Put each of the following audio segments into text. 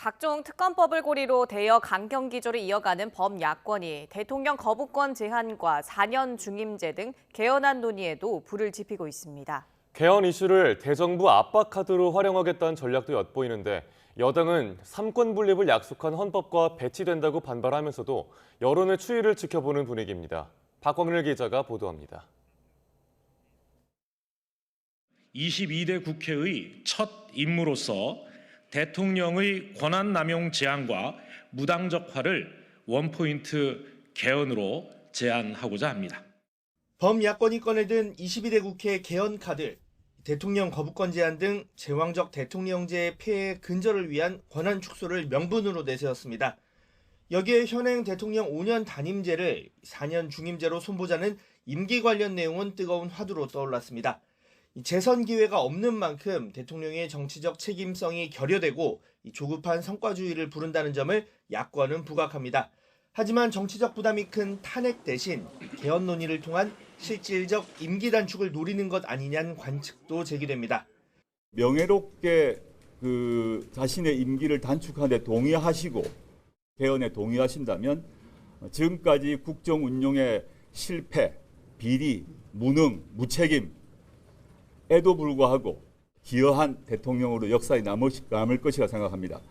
각종 특검법을 고리로 대여 강경 기조를 이어가는 범야권이 대통령 거부권 제한과 4년 중임제 등 개헌안 논의에도 불을 지피고 있습니다. 개헌 이슈를 대정부 압박 카드로 활용하겠다는 전략도 엿보이는데 여당은 삼권 분립을 약속한 헌법과 배치된다고 반발하면서도 여론의 추이를 지켜보는 분위기입니다. 박광일 기자가 보도합니다. 22대 국회의 첫 임무로서 대통령의 권한남용 제한과 무당적화를 원포인트 개헌으로 제안하고자 합니다. 범야권이 꺼내든 22대 국회 개헌 카드, 대통령 거부권 제한 등 제왕적 대통령제의 폐해 근절을 위한 권한 축소를 명분으로 내세웠습니다. 여기에 현행 대통령 5년 단임제를 4년 중임제로 손보자는 임기 관련 내용은 뜨거운 화두로 떠올랐습니다. 재선 기회가 없는 만큼 대통령의 정치적 책임성이 결여되고 조급한 성과주의를 부른다는 점을 야권은 부각합니다. 하지만 정치적 부담이 큰 탄핵 대신 개헌 논의를 통한 실질적 임기 단축을 노리는 것 아니냐는 관측도 제기됩니다. 명예롭게 자신의 임기를 단축하는 데 동의하시고 개헌에 동의하신다면 지금까지 국정 운영의 실패, 비리, 무능, 무책임 에도 불구하고 기여한 대통령으로 역사에 남을 것이라 생각합니다.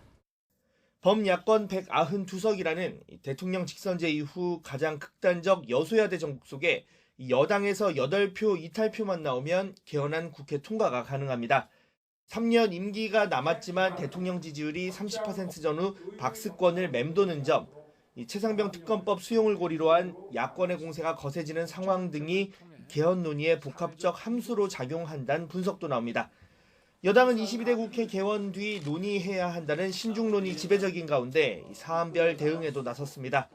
범야권 192석이라는 대통령 직선제 이후 가장 극단적 여소야대 정국 속에 여당에서 8표 이탈표만 나오면 개헌안 국회 통과가 가능합니다. 3년 임기가 남았지만 대통령 지지율이 30% 전후 박스권을 맴도는 점, 최상병 특검법 수용을 고리로 한 야권의 공세가 거세지는 상황 등이 개헌 논의에 복합적 함수로 작용한다는 분석도 나옵니다. 여당은 22대 국회 개원 뒤 논의해야 한다는 신중론이 지배적인 가운데 사안별 대응에도 나섰습니다.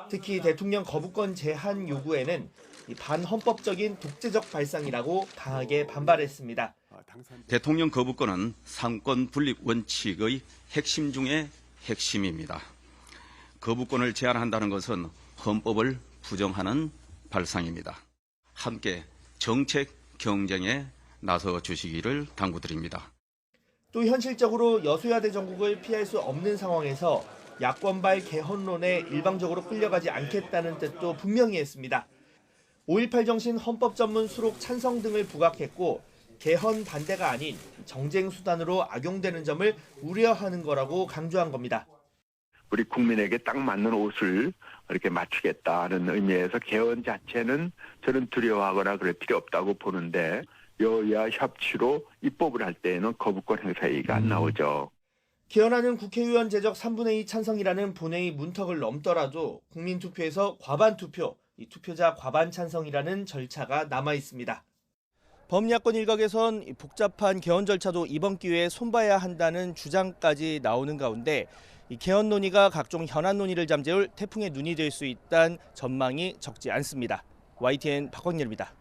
특히 대통령 거부권 제한 요구에는 반헌법적인 독재적 발상이라고 강하게 반발했습니다. 대통령 거부권은 삼권 분립 원칙의 핵심 중의 핵심입니다. 거부권을 제한한다는 것은 헌법을 부정하는 발상입니다. 함께 정책 경쟁에 나서 주시기를 당부드립니다. 또 현실적으로 여소야대 정국을 피할 수 없는 상황에서 야권발 개헌론에 일방적으로 끌려가지 않겠다는 뜻도 분명히 했습니다. 5.18 정신 헌법 전문 수록 찬성 등을 부각했고 개헌 반대가 아닌 정쟁 수단으로 악용되는 점을 우려하는 거라고 강조한 겁니다. 우리 국민에게 딱 맞는 옷을 이렇게 맞추겠다는 의미에서 개헌 자체는 저는 두려워하거나 그럴 필요 없다고 보는데 여야 협치로 입법을 할 때에는 거부권 행사 얘기가 안 나오죠. 개헌안은 국회의원 제적 3분의 2 찬성이라는 본회의 문턱을 넘더라도 국민투표에서 과반 투표, 투표자 과반 찬성이라는 절차가 남아 있습니다. 범야권 일각에선 복잡한 개헌 절차도 이번 기회에 손봐야 한다는 주장까지 나오는 가운데 이 개헌 논의가 각종 현안 논의를 잠재울 태풍의 눈이 될 수 있다는 전망이 적지 않습니다. YTN 박광렬입니다.